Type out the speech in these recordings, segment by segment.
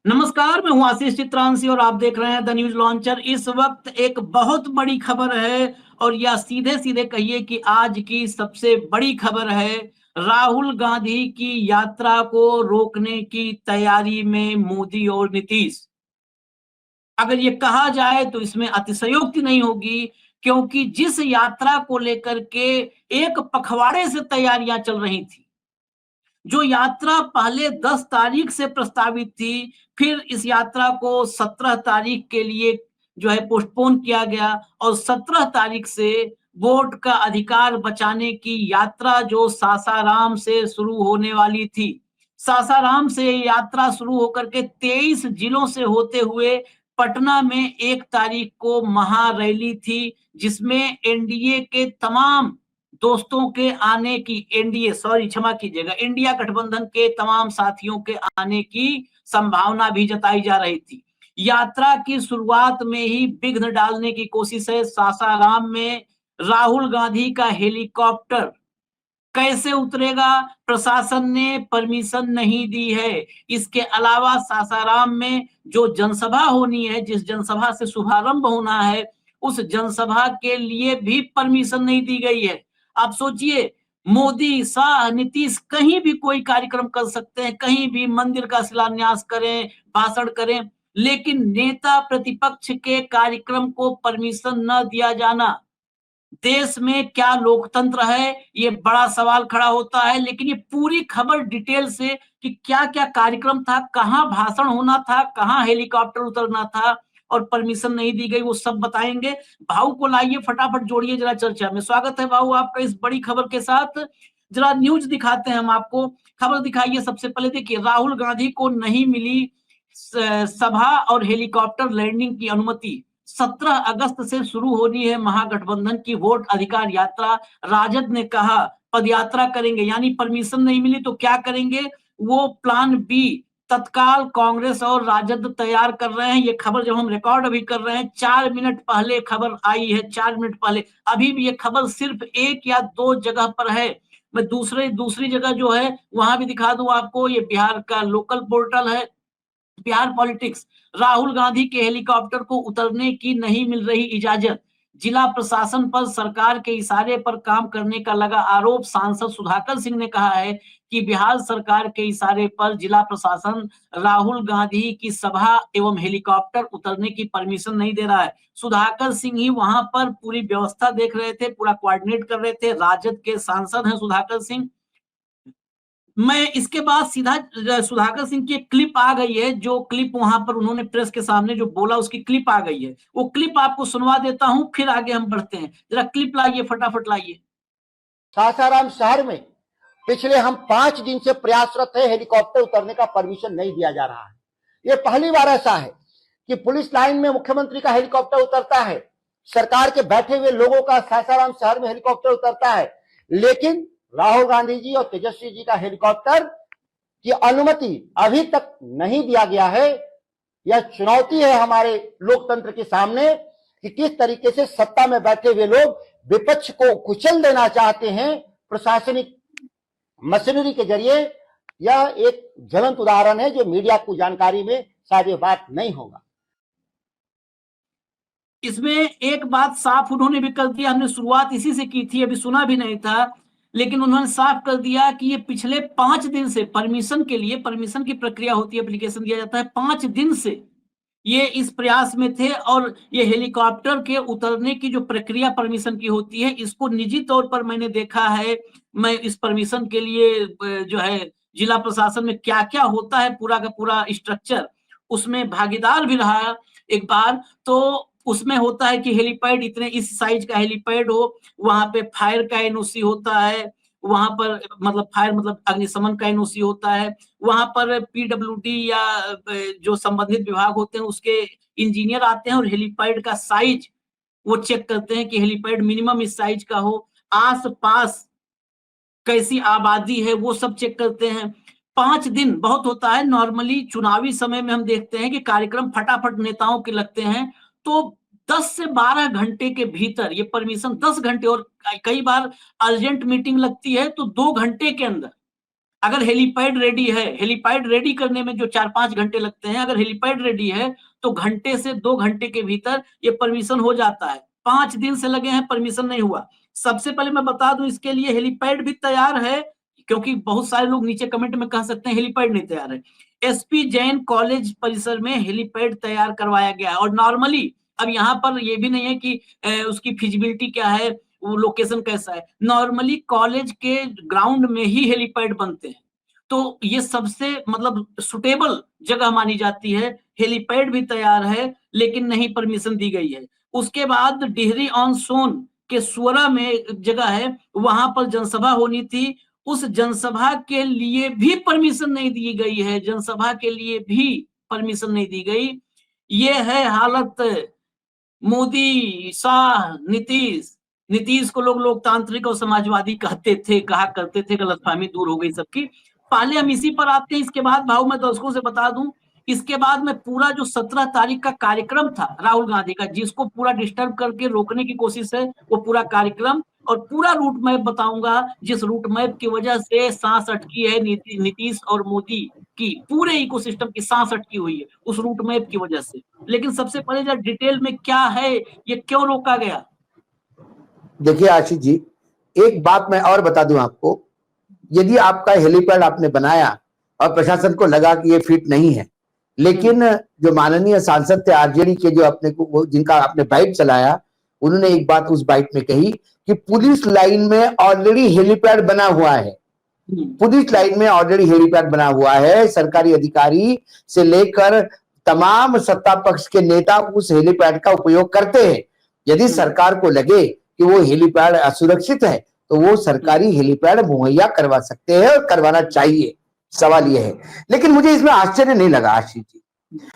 नमस्कार, मैं हूं आशीष चित्रांशी और आप देख रहे हैं द न्यूज लॉन्चर। इस वक्त एक बहुत बड़ी खबर है और यह सीधे सीधे कहिए कि आज की सबसे बड़ी खबर है। राहुल गांधी की यात्रा को रोकने की तैयारी में मोदी और नीतीश। अगर ये कहा जाए तो इसमें अतिशयोक्ति नहीं होगी, क्योंकि जिस यात्रा को लेकर के एक पखवाड़े से तैयारियां चल रही थी, जो यात्रा पहले 10 तारीख से प्रस्तावित थी, फिर इस यात्रा को 17 तारीख के लिए जो है पोस्टपोन किया गया और 17 तारीख से वोट का अधिकार बचाने की यात्रा जो सासाराम से शुरू होने वाली थी। सासाराम से यात्रा शुरू होकर के 23 जिलों से होते हुए पटना में 1 तारीख को महारैली थी, जिसमें एनडीए के तमाम दोस्तों के आने की, एनडीए सॉरी क्षमा कीजिएगा, इंडिया गठबंधन के तमाम साथियों के आने की संभावना भी जताई जा रही थी। यात्रा की शुरुआत में ही विघ्न डालने की कोशिश है। सासाराम में राहुल गांधी का हेलीकॉप्टर कैसे उतरेगा, प्रशासन ने परमिशन नहीं दी है। इसके अलावा सासाराम में जो जनसभा होनी है, जिस जनसभा से शुभारंभ होना है, उस जनसभा के लिए भी परमिशन नहीं दी गई है। आप सोचिए, मोदी, शाह, नीतीश कहीं भी कोई कार्यक्रम कर सकते हैं, कहीं भी मंदिर का शिलान्यास करें, भाषण करें, लेकिन नेता प्रतिपक्ष के कार्यक्रम को परमिशन न दिया जाना, देश में क्या लोकतंत्र है, ये बड़ा सवाल खड़ा होता है। लेकिन ये पूरी खबर डिटेल से कि क्या-क्या कार्यक्रम था, कहाँ भाषण होना था, कहाँ हेलीकॉप्टर उतरना था और परमिशन नहीं दी गई, वो सब बताएंगे। भाऊ को लाइए, फटाफट जोड़िए जरा चर्चा में। स्वागत है भाऊ आपका इस बड़ी खबर के साथ। जरा न्यूज दिखाते हैं हम आपको। खबर दिखाइए सबसे पहले। देखिए, राहुल गांधी को नहीं मिली सभा और हेलीकॉप्टर लैंडिंग की अनुमति। 17 अगस्त से शुरू होनी है महागठबंधन की वोट अधिकार यात्रा। राजद ने कहा पदयात्रा करेंगे, यानी परमिशन नहीं मिली तो क्या करेंगे, वो प्लान बी तत्काल कांग्रेस और राजद तैयार कर रहे हैं। ये खबर जब हम रिकॉर्ड अभी कर रहे हैं, 4 मिनट पहले खबर आई है, 4 मिनट पहले। अभी भी ये खबर सिर्फ 1 या 2 जगह पर है। मैं दूसरी जगह जो है वहां भी दिखा दूं आपको। ये बिहार का लोकल पोर्टल है, बिहार पॉलिटिक्स। राहुल गांधी के हेलीकॉप्टर को उतरने की नहीं मिल रही इजाजत। जिला प्रशासन पर सरकार के इशारे पर काम करने का लगा आरोप। सांसद सुधाकर सिंह ने कहा है कि बिहार सरकार के इशारे पर जिला प्रशासन राहुल गांधी की सभा एवं हेलीकॉप्टर उतरने की परमिशन नहीं दे रहा है। सुधाकर सिंह ही वहां पर पूरी व्यवस्था देख रहे थे, पूरा कोऑर्डिनेट कर रहे थे। राजद के सांसद हैं सुधाकर सिंह। मैं इसके बाद सीधा सुधाकर सिंह की एक क्लिप आ गई है, जो क्लिप वहां पर उन्होंने प्रेस के सामने जो बोला, उसकी क्लिप आ गई है। वो क्लिप आपको सुनवा देता हूं, फिर आगे हम बढ़ते हैं। जरा क्लिप लाइए, फटाफट लाइए। सासाराम शहर में पिछले हम 5 दिन से प्रयासरत है, हेलीकॉप्टर उतरने का परमिशन नहीं दिया जा रहा है। ये पहली बार ऐसा है कि पुलिस लाइन में मुख्यमंत्री का हेलीकॉप्टर उतरता है, सरकार के बैठे हुए लोगों का सासाराम शहर में हेलीकॉप्टर उतरता है, लेकिन राहुल गांधी जी और तेजस्वी जी का हेलीकॉप्टर की अनुमति अभी तक नहीं दिया गया है। यह चुनौती है हमारे लोकतंत्र के सामने कि किस तरीके से सत्ता में बैठे हुए लोग विपक्ष को कुचल देना चाहते हैं प्रशासनिक मशीनरी के जरिए। यह एक ज्वलंत उदाहरण है जो मीडिया को जानकारी में शायद ये बात नहीं होगा। इसमें एक बात साफ उन्होंने भी कर दिया, हमने शुरुआत इसी से की थी, अभी सुना भी नहीं था, लेकिन उन्होंने साफ कर दिया कि ये पिछले 5 दिन से परमिशन के लिए, परमिशन की प्रक्रिया होती है, एप्लीकेशन दिया जाता है, 5 दिन से ये इस प्रयास में थे। और ये हेलीकॉप्टर के उतरने की जो प्रक्रिया परमिशन की होती है, इसको निजी तौर पर मैंने देखा है। मैं इस परमिशन के लिए जो है जिला प्रशासन में क्या क्या होता है, पूरा का पूरा स्ट्रक्चर, उसमें भागीदार भी रहा एक बार। तो उसमें होता है कि हेलीपैड, इतने इस साइज का हेलीपैड हो, वहां पे फायर का एनओसी होता है, वहां पर मतलब फायर मतलब अग्निशमन का एनओसी होता है, वहां पर पीडब्ल्यूडी या जो संबंधित विभाग होते हैं उसके इंजीनियर आते हैं और हेलीपैड का साइज वो चेक करते हैं कि हेलीपैड मिनिमम इस साइज का हो, आस पास कैसी आबादी है वो सब चेक करते हैं। 5 दिन बहुत होता है। नॉर्मली चुनावी समय में हम देखते हैं कि कार्यक्रम फटाफट नेताओं के लगते हैं, तो 10 से 12 घंटे के भीतर ये परमिशन, 10 घंटे, और कई बार अर्जेंट मीटिंग लगती है तो 2 घंटे के अंदर अगर हेलीपैड रेडी है, हेलीपैड रेडी करने में जो 4-5 घंटे लगते हैं, अगर हेलीपैड रेडी है तो घंटे से 2 घंटे के भीतर ये परमिशन हो जाता है। 5 दिन से लगे हैं, परमिशन नहीं हुआ। सबसे पहले मैं बता दूं, इसके लिए हेलीपैड भी तैयार है, क्योंकि बहुत सारे लोग नीचे कमेंट में कह सकते हैं हेलीपैड नहीं तैयार है। एसपी जैन कॉलेज परिसर में हेलीपैड तैयार करवाया गया है, और नॉर्मली अब यहाँ पर ये भी नहीं है कि उसकी फिजिबिलिटी क्या है, वो लोकेशन कैसा है। नॉर्मली कॉलेज के ग्राउंड में ही हेलीपैड बनते हैं, तो ये सबसे मतलब सुटेबल जगह मानी जाती है। हेलीपैड भी तैयार है, लेकिन नहीं परमिशन दी गई है। उसके बाद डिहरी ऑन सोन के सुअरा में एक जगह है, वहां पर जनसभा होनी थी। उस जनसभा के लिए भी परमिशन नहीं दी गई है, जनसभा के लिए भी परमिशन नहीं दी गई। ये है हालत मोदी, शाह, नीतीश। नीतीश को लोग लोकतांत्रिक और समाजवादी कहते थे, कहा करते थे, गलतफहमी दूर हो गई सबकी। पहले हम इसी पर आते हैं, इसके बाद भाऊ मैं दर्शकों से बता दूं, इसके बाद में पूरा जो 17 तारीख का कार्यक्रम था राहुल गांधी का, जिसको पूरा डिस्टर्ब करके रोकने की कोशिश है, वो पूरा कार्यक्रम और पूरा रूट मैप बताऊंगा, जिस रूट मैप की वजह से सांस अटकी है नीतीश और मोदी की, पूरे इकोसिस्टम की सांस अटकी हुई है उस रूट मैप की वजह से। लेकिन सबसे पहले जरा डिटेल में क्या है, ये क्यों रोका गया? देखिए आशीष जी, एक बात मैं और बता दूं आपको, यदि आपका हेलीपैड आपने बनाया और प्रशासन को लगा कि ये फिट नहीं है, लेकिन जो माननीय सांसद थे आरजेडी के, जो अपने को जिनका आपने बाइट चलाया, उन्होंने एक बात उस बाइट में कही कि पुलिस लाइन में ऑलरेडी हेलीपैड बना हुआ है। पुलिस लाइन में ऑलरेडी हेलीपैड बना हुआ है। सरकारी अधिकारी से लेकर तमाम सत्ता पक्ष के नेता उस हेलीपैड का उपयोग करते हैं। यदि सरकार को लगे कि वो हेलीपैड असुरक्षित है तो वो सरकारी हेलीपैड मुहैया करवा सकते हैं और करवाना चाहिए। सवाल यह है, लेकिन मुझे इसमें आश्चर्य नहीं लगा आशीष जी।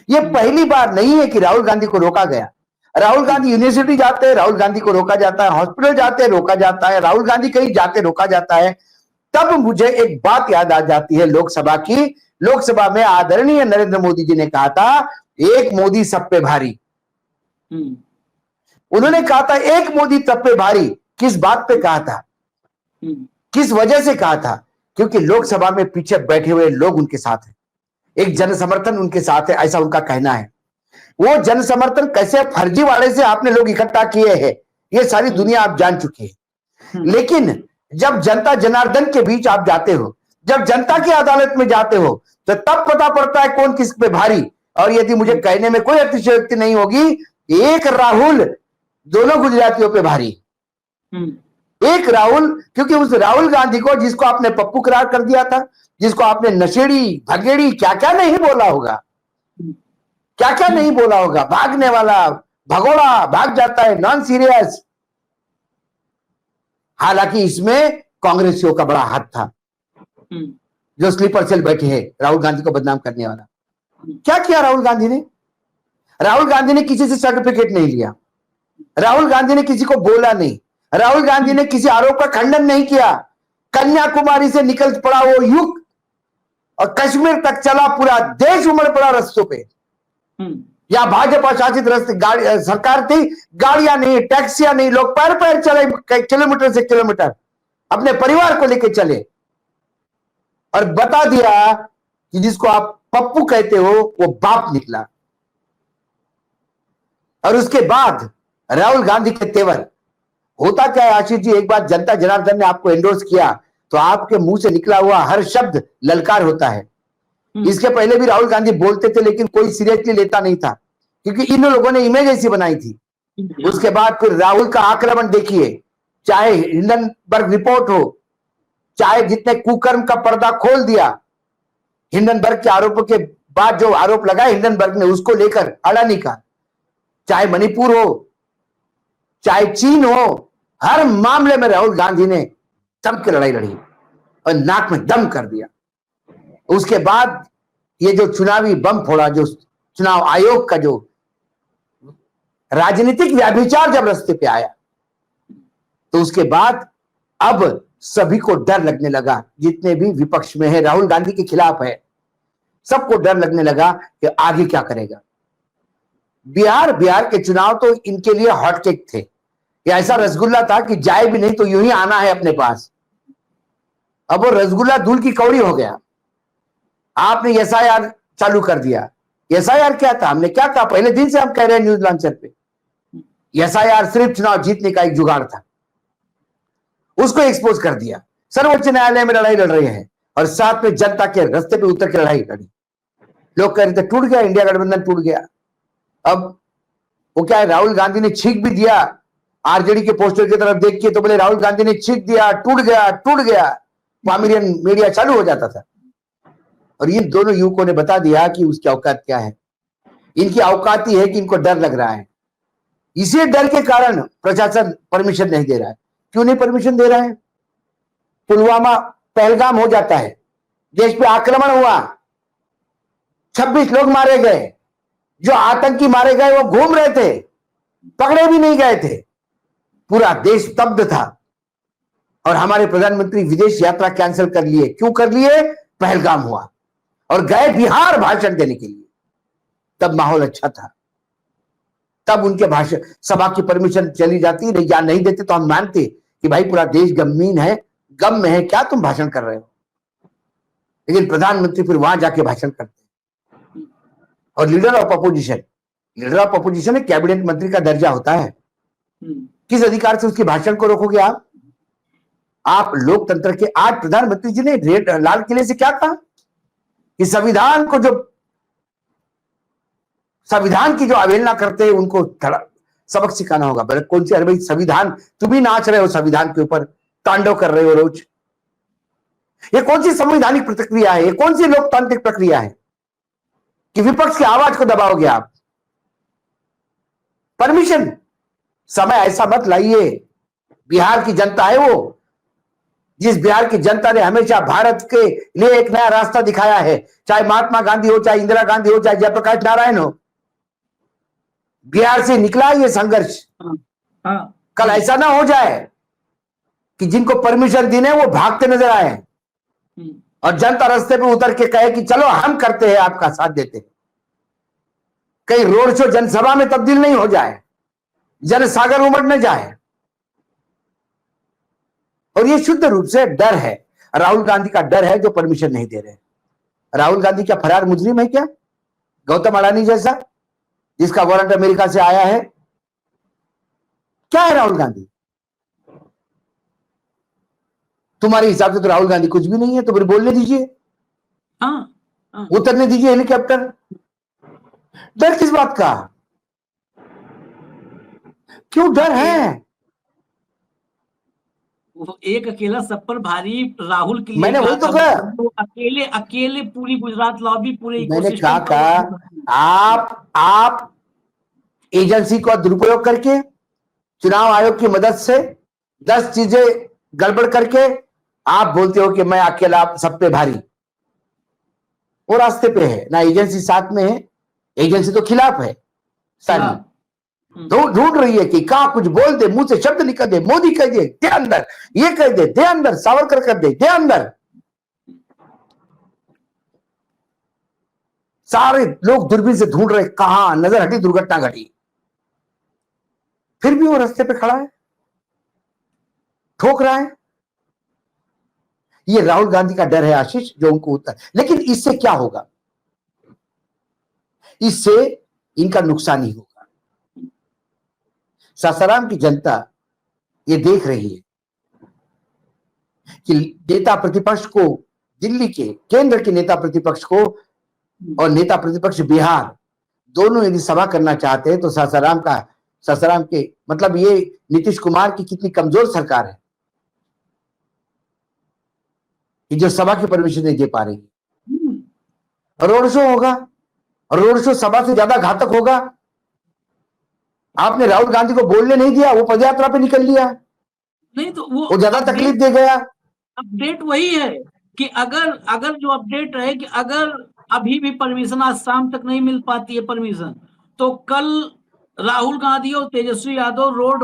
ये पहली बार नहीं है कि राहुल गांधी को रोका गया। राहुल गांधी यूनिवर्सिटी जाते हैं, राहुल गांधी को रोका जाता है, हॉस्पिटल जाते हैं, रोका जाता है, राहुल गांधी कहीं जाते रोका जाता है। तब मुझे एक बात याद आ जाती है लोकसभा की। लोकसभा में आदरणीय नरेंद्र मोदी जी ने कहा था, एक मोदी सब पे भारी। उन्होंने कहा था एक मोदी सब पे भारी। किस बात पे कहा था, किस वजह से कहा था? क्योंकि लोकसभा में पीछे बैठे हुए लोग उनके साथ हैं, एक जन समर्थन उनके साथ है, ऐसा उनका कहना है। वो जन समर्थन कैसे फर्जीवाड़े से आपने लोग इकट्ठा किए हैं, ये सारी दुनिया आप जान चुकी है। लेकिन जब जनता जनार्दन के बीच आप जाते हो, जब जनता की अदालत में जाते हो, तो तब पता पड़ता है कौन किस पे भारी। और यदि मुझे कहने में कोई अतिशयोक्ति नहीं होगी, एक राहुल दोनों गुजरातियों पे भारी। एक राहुल, क्योंकि उस राहुल गांधी को, जिसको आपने पप्पू करार कर दिया था, जिसको आपने नशेड़ी, भगेड़ी, क्या क्या नहीं बोला होगा, क्या क्या नहीं बोला होगा, भागने वाला, भगोड़ा, भाग जाता है, नॉन सीरियस। हालांकि इसमें कांग्रेसियों का बड़ा हाथ था, जो स्लीपर सेल बैठे हैं राहुल गांधी को बदनाम करने वाला। क्या किया राहुल गांधी ने? राहुल गांधी ने किसी से सर्टिफिकेट नहीं लिया, राहुल गांधी ने किसी को बोला नहीं, राहुल गांधी ने किसी आरोप का खंडन नहीं किया। कन्याकुमारी से निकल पड़ा वो युग और कश्मीर तक चला, पूरा देश उमड़ पड़ा रस्तों पे। या भाजपा शासित रस्ते सरकार थी, गाड़ियां नहीं, टैक्सियां नहीं, लोग पैर पैर चले, किलोमीटर से किलोमीटर अपने परिवार को लेकर चले, और बता दिया कि जिसको आप पप्पू कहते हो वो बाप निकला। और उसके बाद राहुल गांधी के तेवर होता क्या है आशीष जी? एक बार जनता जनार्दन ने आपको एंडोर्स किया तो आपके मुंह से निकला हुआ हर शब्द ललकार होता है। इसके पहले भी राहुल गांधी बोलते थे, लेकिन कोई सीरियसली लेता नहीं था, क्योंकि इन लोगों ने इमेज ऐसी बनाई थी। उसके बाद फिर राहुल का आक्रमण देखिए, चाहे हिंडनबर्ग रिपोर्ट हो, चाहे जितने कुकर्म का पर्दा खोल दिया, हिंडनबर्ग के आरोपों के बाद जो आरोप लगाए हिंडनबर्ग ने, उसको लेकर अडानी का, चाहे मणिपुर हो, चाहे चीन हो, हर मामले में राहुल गांधी ने दम की लड़ाई लड़ी और नाक में दम कर दिया। उसके बाद ये जो चुनावी बम फोड़ा, जो चुनाव आयोग का जो राजनीतिक व्यभिचार जब रास्ते पे आया, तो उसके बाद अब सभी को डर लगने लगा, जितने भी विपक्ष में है, राहुल गांधी के खिलाफ है, सबको डर लगने लगा कि आगे क्या करेगा। बिहार के चुनाव तो इनके लिए हॉटकेक थे। ये ऐसा रसगुल्ला था कि जाए भी नहीं तो यूं ही आना है अपने पास। अब वो रसगुल्ला दूध की कौड़ी हो गया। आपने एसआईआर चालू कर दिया। एसआईआर क्या था? हमने क्या कहा? पहले दिन से हम कह रहे हैं न्यूज लॉन्चर पे, एसआईआर सिर्फ चुनाव जीतने का एक जुगाड़ था। उसको एक्सपोज कर दिया। सर्वोच्च न्यायालय में लड़ाई लड़ रहे हैं और साथ में जनता के रास्ते पे उतर के लड़ाई लड़ी। लोग कह रहे थे टूट गया, इंडिया गठबंधन टूट गया। अब वो क्या है, राहुल गांधी ने छींक भी दिया आरजेडी के पोस्टर की तरफ देख के, तो बोले राहुल गांधी ने छींक दिया, टूट गया टूट गया। पामिलियन मीडिया चालू हो जाता था। और इन दोनों युवकों ने बता दिया कि उसकी औकात क्या है। इनकी औकात ही है कि इनको डर लग रहा है। इसी डर के कारण प्रशासन परमिशन नहीं दे रहा है। क्यों नहीं परमिशन दे रहा है? पुलवामा पहलगाम हो जाता है, देश पे आक्रमण हुआ, 26 लोग मारे गए। जो आतंकी मारे गए वो घूम रहे थे, पकड़े भी नहीं गए थे। पूरा देश स्तब्ध था और हमारे प्रधानमंत्री विदेश यात्रा कैंसिल कर लिए। क्यों कर लिए? पहलगाम हुआ और गए बिहार भाषण देने के लिए। तब माहौल अच्छा था, तब उनके भाषण सभा की परमिशन चली जाती। नहीं या नहीं देते तो हम मानते कि भाई पूरा देश गमगीन है, गम में है, क्या तुम भाषण कर रहे हो। लेकिन प्रधानमंत्री फिर वहां जाके भाषण करते। और लीडर ऑफ अपोजिशन एक कैबिनेट मंत्री का दर्जा होता है। किस अधिकार से उसके भाषण को रोकोगे आप लोकतंत्र के। आज प्रधानमंत्री जी ने लाल किले से क्या कहा कि संविधान की जो अवहेलना करते हैं उनको सबक सिखाना होगा। बोले कौन सी? अरे भाई संविधान, तुम ही नाच रहे हो संविधान के ऊपर, तांडव कर रहे हो रोज। ये कौन सी संवैधानिक प्रतिक्रिया है? ये कौन सी लोकतांत्रिक प्रक्रिया है कि विपक्ष की आवाज को दबाओगे आप? परमिशन समय ऐसा मत लाइए। बिहार की जनता है वो, जिस बिहार की जनता ने हमेशा भारत के लिए एक नया रास्ता दिखाया है, चाहे महात्मा गांधी हो, चाहे इंदिरा गांधी हो, चाहे जयप्रकाश नारायण हो। बिहार से निकला ये संघर्ष। कल ऐसा ना हो जाए कि जिनको परमिशन देने वो भागते नजर आए और जनता रास्ते पे उतर के कहे कि चलो हम करते हैं, आपका साथ देते हैं। कहीं रोड शो जनसभा में तब्दील नहीं हो जाए, जनसागर उमड़ न जाए। और ये शुद्ध रूप से डर है, राहुल गांधी का डर है जो परमिशन नहीं दे रहे। राहुल गांधी क्या फरार मुजरिम है क्या? गौतम अडानी जैसा, जिसका वारंट अमेरिका से आया है? क्या है राहुल गांधी? तुम्हारे हिसाब से तो राहुल गांधी कुछ भी नहीं है, तो फिर बोलने दीजिए, उतरने दीजिए हेलीकॉप्टर। डर किस बात का? क्यों डर है? वो एक अकेला सब पर भारी राहुल के लिए। मैंने वही तो कहा, अकेले पूरी गुजरात लॉबी, पूरे मैंने कहा आप एजेंसी का दुरुपयोग करके, चुनाव आयोग की मदद से 10 चीजें गड़बड़ करके आप बोलते हो कि मैं अकेला सब पे भारी। वो रास्ते पे है ना, एजेंसी साथ में है, एजेंसी तो खिलाफ है सारी। ढूंढ रही है कि कहा कुछ बोल दे, मुंह से शब्द निकल दे, मोदी कह दे अंदर, ये कह दे अंदर, सावरकर कर दे अंदर। सारे लोग दूरबीन से ढूंढ रहे कहां नजर हटी, दुर्घटना घटी। फिर भी वो रास्ते पे खड़ा है, ठोक रहा है। ये राहुल गांधी का डर है आशीष, जो उनको उतर। लेकिन इससे क्या होगा? इससे इनका नुकसान ही होगा। सासाराम की जनता ये देख रही है कि नेता प्रतिपक्ष को, दिल्ली के केंद्र के नेता प्रतिपक्ष को और नेता प्रतिपक्ष बिहार दोनों यदि सभा करना चाहते हैं तो सासाराम के मतलब ये नीतीश कुमार की कितनी कमजोर सरकार है कि जो सभा की परमिशन नहीं दे पा रही। रोड शो होगा, रोड शो सभा से ज्यादा घातक होगा। आपने राहुल गांधी को बोलने नहीं दिया, वो पदयात्रा पे निकल लिया, नहीं तो वो ज्यादा तकलीफ दे गया। अपडेट वही है कि अगर जो अपडेट रहे कि अगर अभी भी परमिशन आज शाम तक नहीं मिल पाती है परमिशन, तो कल राहुल गांधी और तेजस्वी यादव रोड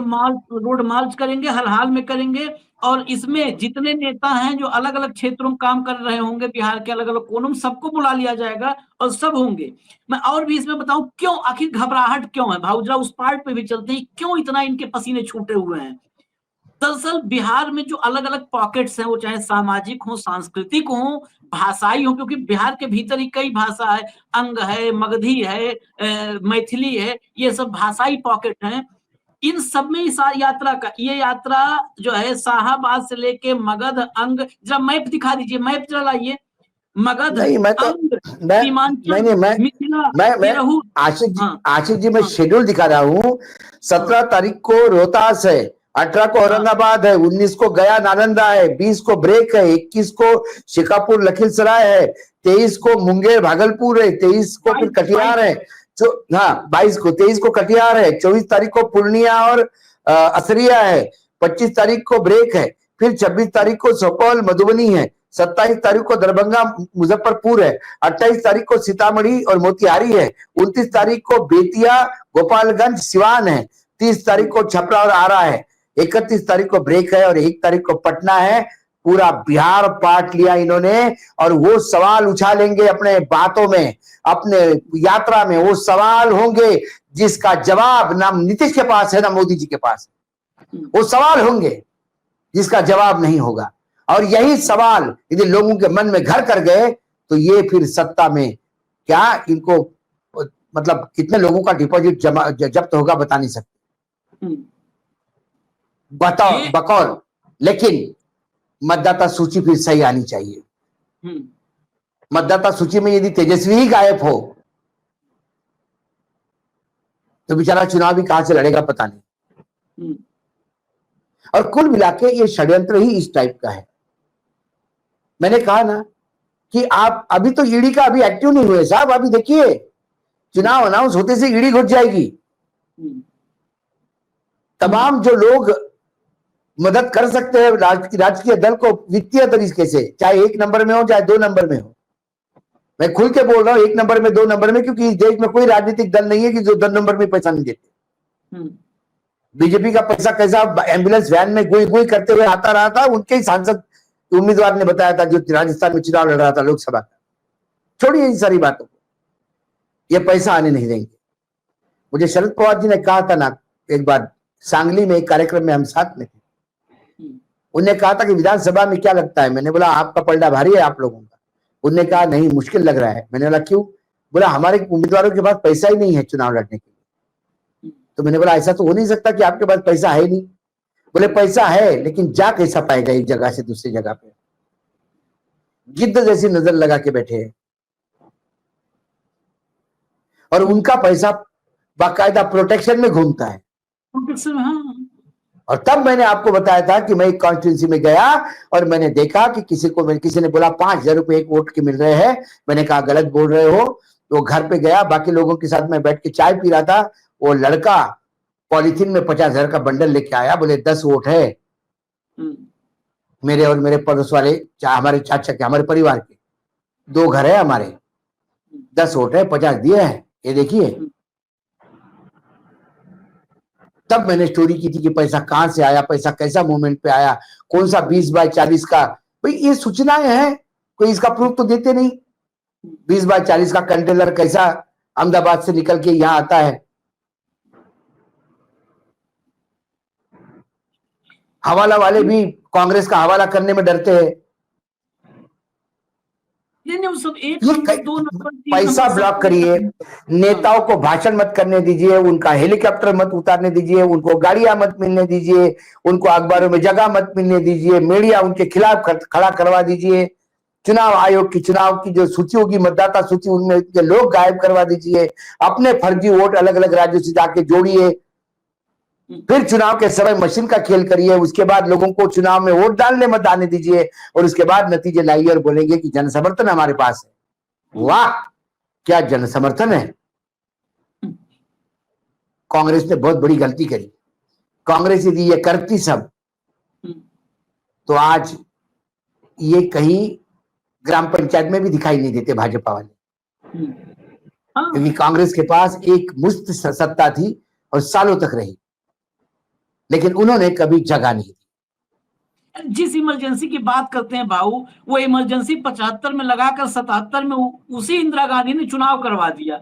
मार्च करेंगे, हर हाल में करेंगे। और इसमें जितने नेता हैं जो अलग अलग क्षेत्रों में काम कर रहे होंगे, बिहार के अलग अलग कोनों में, सबको बुला लिया जाएगा और सब होंगे। मैं और भी इसमें बताऊं क्यों, आखिर घबराहट क्यों है भाऊ, जरा उस पार्ट पे भी चलते हैं, क्यों इतना इनके पसीने छूटे हुए हैं। दरअसल बिहार में जो अलग अलग पॉकेट्स हैं, वो चाहे सामाजिक हो, सांस्कृतिक हो, भाषाई हो, क्योंकि बिहार के भीतर ही कई भाषा है, अंग है, मगधी है, मैथिली है, ये सब भाषाई पॉकेट हैं। इन सब में इस यात्रा का, ये यात्रा जो है शाहाबाद से लेके मगध, अंग, जरा मैप दिखा दीजिए, मैप जरा लाइए। मगध, नहीं मैं तो अंग, मैं सीमांचल, नहीं मिथिला, मैं तिरहुत। हाँ, आशिक जी मैं हाँ, शेड्यूल दिखा रहा हूँ। 17 तारीख को रोहतास है, 18 को औरंगाबाद है, 19 को गया नालंदा है, 20 को ब्रेक है, 21 को शिकापुर लखीसराय है, 23 को मुंगेर भागलपुर है, 23 को फिर कटिहार है, हाँ 22 को, 23 को कटिहार है, 24 तारीख को पूर्णिया और असरिया है, 25 तारीख को ब्रेक है, फिर 26 तारीख को सुपौल मधुबनी है, 27 तारीख को दरभंगा मुजफ्फरपुर है, 28 तारीख को सीतामढ़ी और मोतिहारी है, 29 तारीख को बेतिया गोपालगंज सिवान है, 30 तारीख को छपरा और आरा है, 31 तारीख को ब्रेक है और 1 तारीख को पटना है। पूरा बिहार पाट लिया इन्होंने और वो सवाल उछालेंगे अपने बातों में, अपने यात्रा में वो सवाल होंगे जिसका जवाब ना नीतीश के पास है ना मोदी जी के पास है। वो सवाल होंगे जिसका जवाब नहीं होगा और यही सवाल यदि लोगों के मन में घर कर गए तो ये फिर सत्ता में क्या इनको मतलब कितने लोगों का डिपॉजिट जब्त होगा बता नहीं सकते, बताओ बकौल। लेकिन मतदाता सूची फिर सही आनी चाहिए। मतदाता सूची में यदि तेजस्वी ही गायब हो तो बेचारा चुनाव भी कहां से लड़ेगा पता नहीं। और कुल मिला के ये षड्यंत्र ही इस टाइप का है। मैंने कहा ना कि आप अभी तो ईडी का अभी एक्टिव नहीं हुए साहब, अभी देखिए चुनाव अनाउंस होते से ईडी घुस जाएगी। तमाम जो लोग मदद कर सकते हैं राजकीय दल को वित्तीय तरीके से, चाहे 1 नंबर में हो चाहे 2 नंबर में हो, मैं खुल के बोल रहा हूं 1 नंबर में 2 नंबर में, क्योंकि इस देश में कोई राजनीतिक दल नहीं है कि जो 2 नंबर में पैसा नहीं देते। बीजेपी का पैसा कैसा एम्बुलेंस वैन में गुई गुई करते हुए आता रहा था, उनके ही सांसद उम्मीदवार ने बताया था जो राजस्थान में चुनाव लड़ रहा था लोकसभा का। छोड़िए इन सारी बातों को, ये पैसा आने नहीं देंगे। मुझे शरद पवार जी ने कहा था ना एक बार सांगली में एक कार्यक्रम में हम साथ में थे, उन्होंने कहा था कि विधानसभा में क्या लगता है, मैंने बोला आपका पलड़ा भारी है आप लोगों का। उन्होंने कहा नहीं मुश्किल लग रहा है। मैंने बोला क्यों? बोला हमारे उम्मीदवारों के पास पैसा ही नहीं है चुनाव लड़ने के लिए। तो मैंने बोला ऐसा तो हो नहीं सकता कि आपके पास पैसा है नहीं। बोले पैसा है लेकिन जा कैसा पाएगा एक जगह से दूसरी जगह पे, गिद्ध जैसी नजर लगा के बैठे हैं। और उनका पैसा बाकायदा प्रोटेक्शन में घूमता है। और तब मैंने आपको बताया था कि मैं एक कॉन्स्टिट्यूंसी में गया और मैंने देखा कि किसी ने बोला 5,000 रुपए एक वोट के मिल रहे हैं। मैंने कहा गलत बोल रहे हो। तो घर पे गया, बाकी लोगों के साथ मैं बैठ के चाय पी रहा था। वो लड़का पॉलिथीन में 50,000 का बंडल लेके आया, बोले 10 वोट है मेरे और मेरे पड़ोस वाले हमारे चाचा के, हमारे परिवार के 2 घर है हमारे, 10 वोट है, 50 दिए हैं, ये देखिए। तब मैंने स्टोरी की थी कि पैसा कहां से आया, पैसा कैसा मूवमेंट पे आया, कौन सा 20/40 का। भाई ये सूचनाएं हैं, कोई इसका प्रूफ तो देते नहीं। 20/40 का कंटेनर कैसा अहमदाबाद से निकल के यहां आता है। हवाला वाले भी कांग्रेस का हवाला करने में डरते हैं। सब एक पैसा ब्लॉक करिए, नेताओं को भाषण मत करने दीजिए, उनका हेलीकॉप्टर मत उतारने दीजिए, उनको गाड़ियां मत मिलने दीजिए, उनको अखबारों में जगह मत मिलने दीजिए, मीडिया उनके खिलाफ खड़ा करवा दीजिए, चुनाव आयोग की चुनाव की जो सूची होगी मतदाता सूची उनमें के लोग गायब करवा दीजिए, अपने फर्जी वोट अलग अलग राज्यों से जाके जोड़िए, फिर चुनाव के समय मशीन का खेल करिए, उसके बाद लोगों को चुनाव में वोट डालने मत आने दीजिए और उसके बाद नतीजे लाइए और बोलेंगे कि जन समर्थन हमारे पास है। वाह क्या जन समर्थन है। कांग्रेस ने बहुत बड़ी गलती करी। कांग्रेस यदि ये करती सब तो आज ये कहीं ग्राम पंचायत में भी दिखाई नहीं देते भाजपा वाले, क्योंकि कांग्रेस के पास एक मुफ्त सत्ता थी और सालों तक रही, लेकिन उन्होंने कभी जगह नहीं दी। जिस इमरजेंसी की बात करते हैं बाबू, वो इमरजेंसी 75 में लगाकर 77 में उसी इंदिरा गांधी ने चुनाव करवा दिया।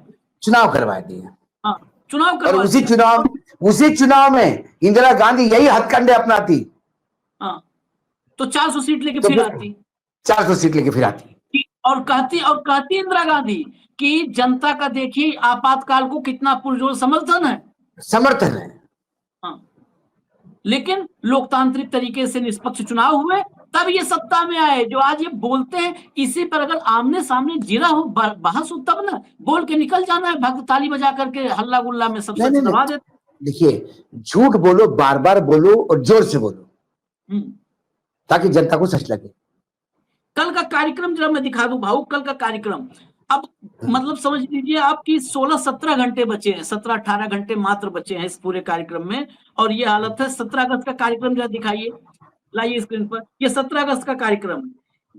और उसी चुनाव में इंदिरा गांधी यही हथकंडे अपनाती, हाँ, तो 400 सीट लेके तो फिर फिर आती 400 सीट लेके फिर आती। और कहती इंदिरा गांधी कि जनता का देखिए आपातकाल को कितना पुरजोर समर्थन है। समर्थन है। हाँ, लेकिन लोकतांत्रिक तरीके से निष्पक्ष चुनाव हुए तब ये सत्ता में आए। जो आज ये बोलते हैं, इसी पर अगर आमने सामने जिरा हो, बहस हो, तब ना बोल के निकल जाना है, भक्त ताली बजा करके हल्ला गुल्ला में सब नहीं सच नहीं दबा नहीं, देते। देखिए झूठ बोलो, बार बार बोलो और जोर से बोलो, ताकि जनता को सच लगे। कल का कार्यक्रम जरा मैं दिखा दूं भाऊ, कल का कार्यक्रम। अब मतलब समझ लीजिए आपकी 16-17 घंटे बचे हैं, 17-18 घंटे मात्र बचे हैं इस पूरे कार्यक्रम में, और ये हालत है। 17 अगस्त का कार्यक्रम जरा दिखाइए, लाइए स्क्रीन पर। ये 17 अगस्त का कार्यक्रम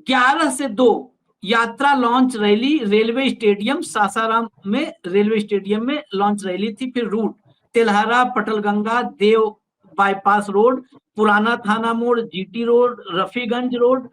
11 से 2 यात्रा launch rally railway stadium Sasaram में, रेलवे स्टेडियम में लॉन्च रैली थी। फिर route Telhara, Patalganga, Deo bypass road, पुराना थाना मोड़, GT road, Rafiganj road,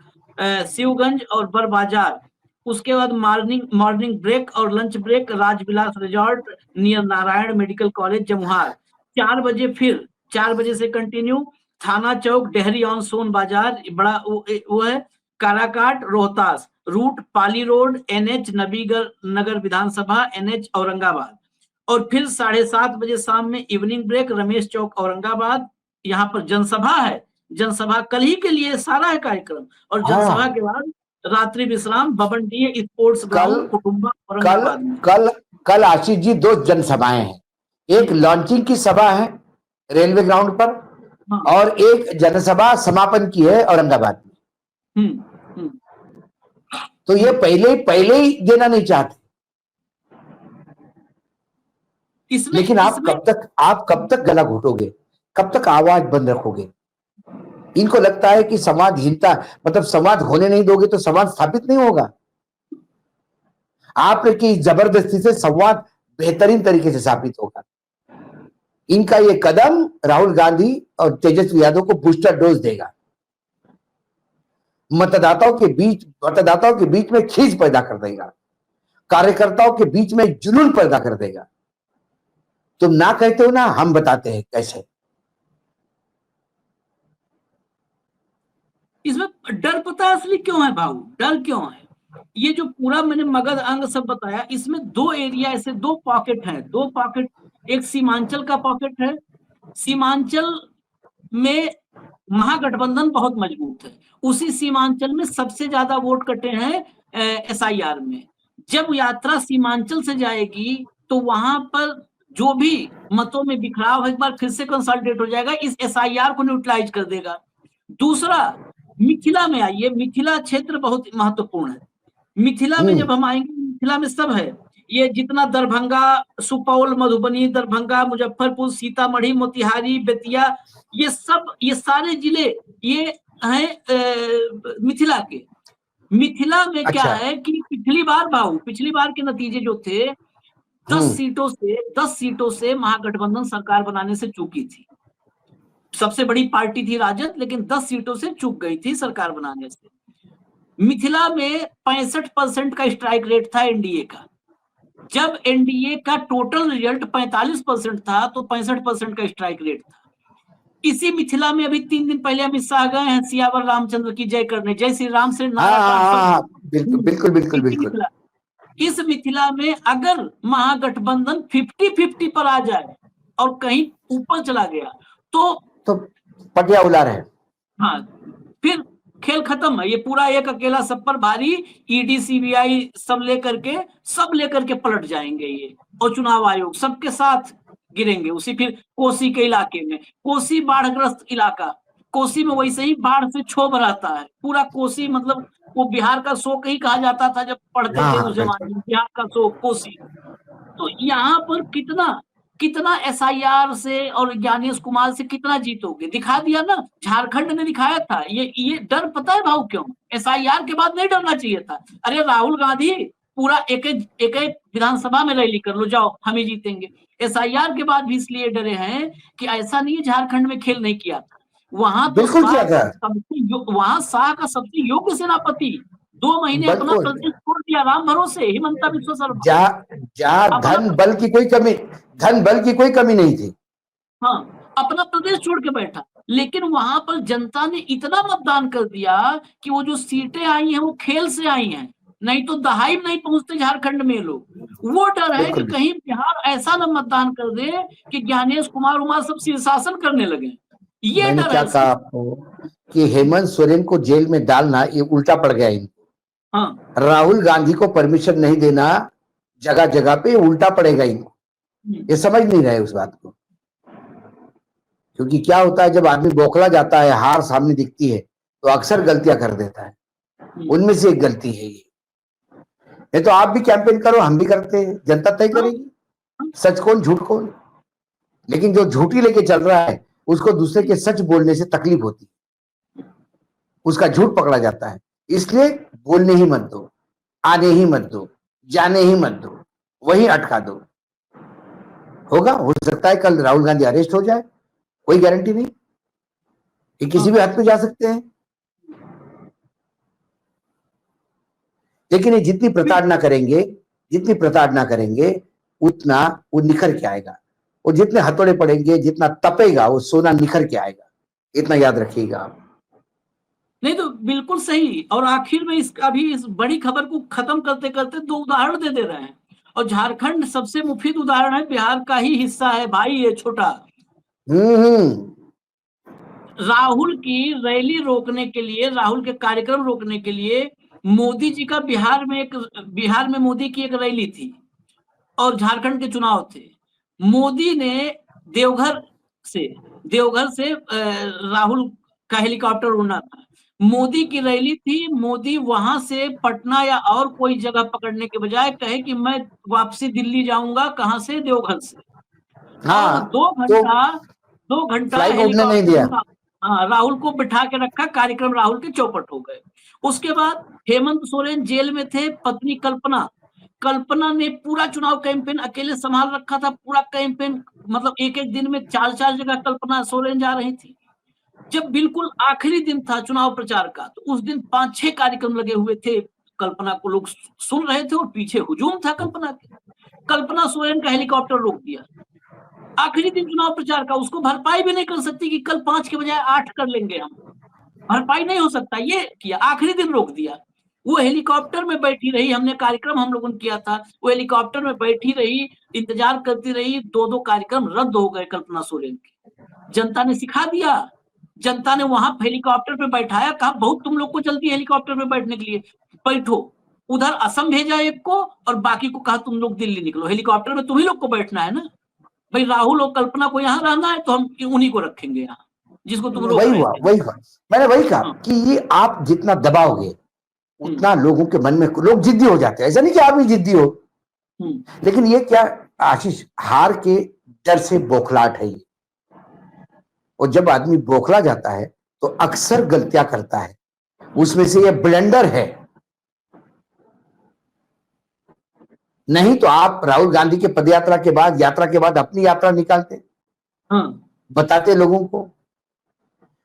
Shivganj और बर बाजार। उसके बाद मॉर्निंग ब्रेक और lunch break Rajvilas resort near Narayan medical college Jamuhar. 4 बजे फिर 4 बजे से कंटिन्यू थाना चौक डेहरी ऑन सोन बाजार, बड़ा वो है काराकाट रोहतास रूट, पाली रोड, एनएच नगर विधानसभा, एनएच औरंगाबाद। और फिर 7:30 बजे शाम में इवनिंग ब्रेक रमेश चौक औरंगाबाद। यहाँ पर जनसभा है, जनसभा कल ही के लिए सारा है कार्यक्रम। और जनसभा के बाद रात्रि विश्राम बबनडीह स्पोर्ट्स ग्राउंड कुटुंबा औरंगाबाद में। कल आशीष जी 2 जनसभाएं हैं, एक लॉन्चिंग की सभा है रेलवे ग्राउंड पर, और एक जनसभा समापन की है औरंगाबाद में। तो ये पहले ही देना नहीं चाहते, लेकिन आप कब तक गला घोटोगे, कब तक आवाज बंद रखोगे? इनको लगता है कि संवादहीनता, मतलब संवाद होने नहीं दोगे तो संवाद स्थापित नहीं होगा। आपकी जबरदस्ती से संवाद बेहतरीन तरीके से स्थापित होगा। इनका ये कदम राहुल गांधी और तेजस्वी यादव को बूस्टर डोज देगा, मतदाताओं के बीच में खींच पैदा कर देगा, कार्यकर्ताओं के बीच में जुनून पैदा कर देगा। तुम ना कहते हो ना, हम बताते हैं कैसे। इसमें डर पता असली क्यों है भाऊ, डर क्यों है? ये जो पूरा मैंने मगध अंग सब बताया, इसमें 2 एरिया ऐसे 2 पॉकेट हैं, 2 पॉकेट। एक सीमांचल का पॉकेट है। सीमांचल में महागठबंधन बहुत मजबूत है। उसी सीमांचल में सबसे ज्यादा वोट कटे हैं एसआईआर में। जब यात्रा सीमांचल से जाएगी तो वहां पर जो भी मतों में बिखराव एक बार फिर से कंसोलिडेट हो जाएगा, इस एसआईआर को न्यूट्रलाइज कर देगा। दूसरा, मिथिला में आइए, मिथिला क्षेत्र बहुत महत्वपूर्ण है। मिथिला में जब हम आएंगे, मिथिला में सब है, ये जितना दरभंगा, सुपौल, मधुबनी, दरभंगा, मुजफ्फरपुर, सीतामढ़ी, मोतिहारी, बेतिया, ये सारे जिले ये हैं मिथिला के। मिथिला में क्या है कि पिछली बार के नतीजे जो थे 10 सीटों से महागठबंधन सरकार बनाने से चूकी थी। सबसे बड़ी पार्टी थी राजद, लेकिन 10 सीटों से चूक गई थी सरकार बनाने से। मिथिला में 65% का स्ट्राइक रेट था एनडीए का। जब एनडीए का टोटल रिजल्ट 45% था तो 65% का स्ट्राइक रेट था। इसी मिथिला में अभी 3 दिन पहले अमित शाह गए हैं सियावर रामचंद्र की जय करने, जय श्री राम से नारा। बिल्कुल। इस मिथिला में अगर महागठबंधन 50-50 पर आ जाए और कहीं ऊपर चला गया तो पटिया उला रहे। हाँ, फिर खेल खत्म है। ये पूरा एक अकेला सब पर भारी, ईडी सीबीआई सब लेकर के पलट जाएंगे ये, और चुनाव आयोग सबके साथ गिरेंगे उसी। फिर कोसी के इलाके में, कोसी बाढ़ग्रस्त इलाका, कोसी में वैसे ही बाढ़ से क्षोभ रहता है पूरा कोसी। मतलब वो बिहार का शोक ही कहा जाता था जब पढ़ते थे उस जमाने में, बिहार का शोक कोसी। तो यहाँ पर कितना एसआईआर से और ज्ञानेश कुमार से कितना जीतोगे, दिखा दिया ना। झारखंड ने दिखाया था। ये डर पता है भाव क्यों? एसआईआर के बाद नहीं डरना चाहिए था। अरे राहुल गांधी पूरा एक विधानसभा में रैली कर लो, जाओ हम ही जीतेंगे। एसआईआर के बाद भी इसलिए डरे हैं कि ऐसा नहीं है झारखंड में खेल नहीं किया था, वहां तो वहां शाह का सबसे योग्य सेनापति 2 महीने अपना प्रदेश छोड़ दिया राम भरोसे, हिमंता बिस्वा शर्मा। धन बल की कोई कमी नहीं थी। हाँ, अपना प्रदेश छोड़ के बैठा, लेकिन वहां पर जनता ने इतना मतदान कर दिया कि वो जो सीटें आई हैं वो खेल से आई हैं, नहीं तो दहाई नहीं पहुंचते झारखंड में लोग। वो डर है कि बिल्कुल। कहीं बिहार ऐसा न मतदान कर दे कि ज्ञानेश कुमार उमार सब शीर्षासन करने लगे, ये मैंने डर क्या है कहा आपको कि हेमंत सोरेन को जेल में डालना ये उल्टा पड़ गया इनको। हाँ। राहुल गांधी को परमिशन नहीं देना जगह जगह पे उल्टा पड़ेगा इनको, ये समझ नहीं रहे उस बात को। क्योंकि क्या होता है जब आदमी बौखला जाता है, हार सामने दिखती है तो अक्सर गलतियां कर देता है, उनमें से एक गलती है ये तो आप भी कैंपेन करो, हम भी करते हैं, जनता तय करेगी सच कौन झूठ कौन। लेकिन जो झूठी लेके चल रहा है उसको दूसरे के सच बोलने से तकलीफ होती है, उसका झूठ पकड़ा जाता है। इसलिए बोलने ही मत दो, आने ही मत दो, जाने ही मत दो, वही अटका दो। होगा, हो सकता है कल राहुल गांधी अरेस्ट हो जाए, कोई गारंटी नहीं, ये किसी भी हद पे जा सकते हैं। लेकिन ये जितनी प्रताड़ना करेंगे, जितनी प्रताड़ना करेंगे उतना वो निखर के आएगा, और जितने हथौड़े पड़ेंगे, जितना तपेगा वो सोना निखर के आएगा, इतना याद रखिएगा आप। नहीं तो बिल्कुल सही। और आखिर में इस बड़ी खबर को खत्म करते करते दो उदाहरण दे रहे हैं, और झारखंड सबसे मुफीद उदाहरण है, बिहार का ही हिस्सा है भाई ये छोटा। राहुल की रैली रोकने के लिए, राहुल के कार्यक्रम रोकने के लिए मोदी जी का बिहार में मोदी की एक रैली थी और झारखंड के चुनाव थे। मोदी ने देवघर से राहुल का हेलीकॉप्टर उड़ना था, मोदी की रैली थी, मोदी वहां से पटना या और कोई जगह पकड़ने के बजाय कहे कि मैं वापसी दिल्ली जाऊंगा, कहां से, देवघर से। हाँ, और 2 घंटा फ्लाइट उड़ने नहीं दिया। राहुल को बिठा के रखा, कार्यक्रम राहुल के चौपट हो गए। उसके बाद हेमंत सोरेन जेल में थे, पत्नी कल्पना ने पूरा चुनाव कैंपेन अकेले संभाल रखा था, पूरा कैंपेन, मतलब एक दिन में 4 जगह कल्पना सोरेन जा रही थी। जब बिल्कुल आखिरी दिन था चुनाव प्रचार का, तो उस दिन 5-6 कार्यक्रम लगे हुए थे, कल्पना को लोग सुन रहे थे और पीछे हुजूम था कल्पना के। कल्पना सोरेन का हेलीकॉप्टर रोक दिया आखिरी दिन चुनाव प्रचार का, उसको भरपाई भी नहीं कर सकती कि कल 5 के बजाय 8 कर लेंगे हम, भरपाई नहीं हो सकता, ये किया, आखिरी दिन रोक दिया। वो हेलीकॉप्टर में बैठी रही, हमने कार्यक्रम हम लोगों ने किया था, वो हेलीकॉप्टर में बैठी रही, इंतजार करती रही, 2 कार्यक्रम रद्द हो गए कल्पना सोरेन के। जनता ने सिखा दिया, जनता ने वहां हेलीकॉप्टर पे बैठाया, कहा बहुत तुम लोग को जल्दी हेलीकॉप्टर में बैठने के लिए, बैठो। उधर असम भेजा एक को और बाकी को कहा तुम लोग दिल्ली निकलो, हेलीकॉप्टर में तुम्ही लोग को बैठना है ना भाई, राहुल और कल्पना को यहाँ रहना है तो हम उन्हीं को रखेंगे यहाँ, जिसको तुम रोक रहे थे। वही हुआ, मैंने वही कहा कि ये आप जितना दबाओगे उतना लोगों के मन में, लोग जिद्दी हो जाते हैं। ऐसा नहीं कि आप भी जिद्दी हो, लेकिन ये क्या आशीष, हार के डर से बौखलाहट है ये, और जब आदमी बौखला जाता है तो अक्सर गलतियां करता है, उसमें से ये ब्लंडर है। नहीं तो आप राहुल गांधी के पदयात्रा के बाद, यात्रा के बाद अपनी यात्रा निकालते, बताते लोगों को,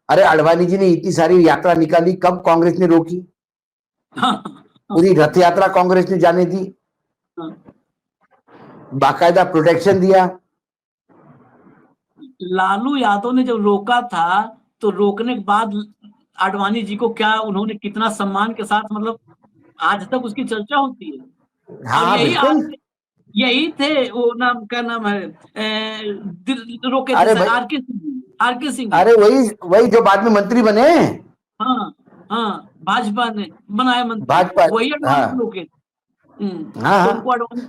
अरे अडवाणी जी ने इतनी सारी यात्रा निकाली, कब कांग्रेस ने रोकी? पूरी रथ यात्रा कांग्रेस ने जाने दी, बाकायदा प्रोटेक्शन दिया। लालू यादव ने जब रोका था तो रोकने के बाद आडवाणी जी को क्या, उन्होंने कितना सम्मान के साथ, मतलब आज तक उसकी चर्चा होती है। हाँ, यही थे, वो नाम क्या नाम है, रोके थे आर के सिंह। अरे वही जो बाद में मंत्री बने। हाँ, भाजपा ने बनाया मंत्री, भाजपा, वही आडवाणी रोके। हाँ,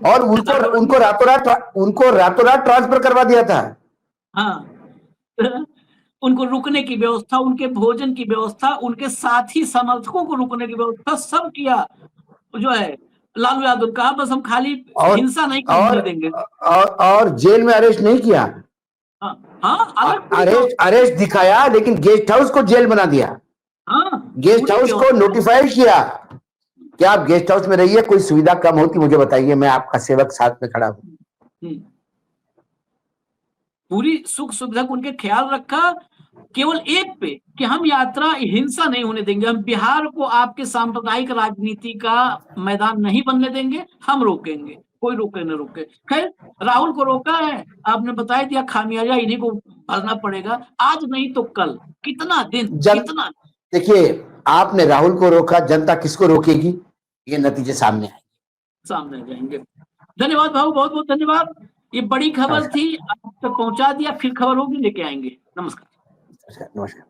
और उनको रातों रात ट्रांसफर करवा दिया था। हाँ, उनको रुकने की व्यवस्था, उनके भोजन की व्यवस्था, उनके साथी समर्थकों को रुकने की व्यवस्था, सब किया। जो है लालू यादव कहा बस हम खाली हिंसा नहीं करने देंगे, और जेल में अरेस्ट नहीं किया। अरेस्ट दिखाया, लेकिन गेस्ट हाउस को जेल बना दिया। गेस्ट हाउस को नोटिफाई किया कि आप गेस्ट हाउस में रहिए, कोई सुविधा कम होती मुझे बताइए, मैं आपका सेवक साथ में खड़ा हूं। पूरी सुख सुविधा को उनके ख्याल रखा, केवल एक पे कि हम यात्रा हिंसा नहीं होने देंगे, हम बिहार को आपके सांप्रदायिक राजनीति का मैदान नहीं बनने देंगे, हम रोकेंगे, कोई रोके न रोके। खैर राहुल को रोका है, आपने बता दिया, खामियाजा इन्हीं को भरना पड़ेगा, आज नहीं तो कल। कितना दिन, कितना देखिए, आपने राहुल को रोका, जनता किसको रोकेगी, ये नतीजे सामने आए, सामने जाएंगे। धन्यवाद भाऊ, बहुत बहुत धन्यवाद। ये बड़ी खबर थी, आप तक पहुंचा दिया, फिर खबर होगी लेके आएंगे। नमस्कार। नमस्कार।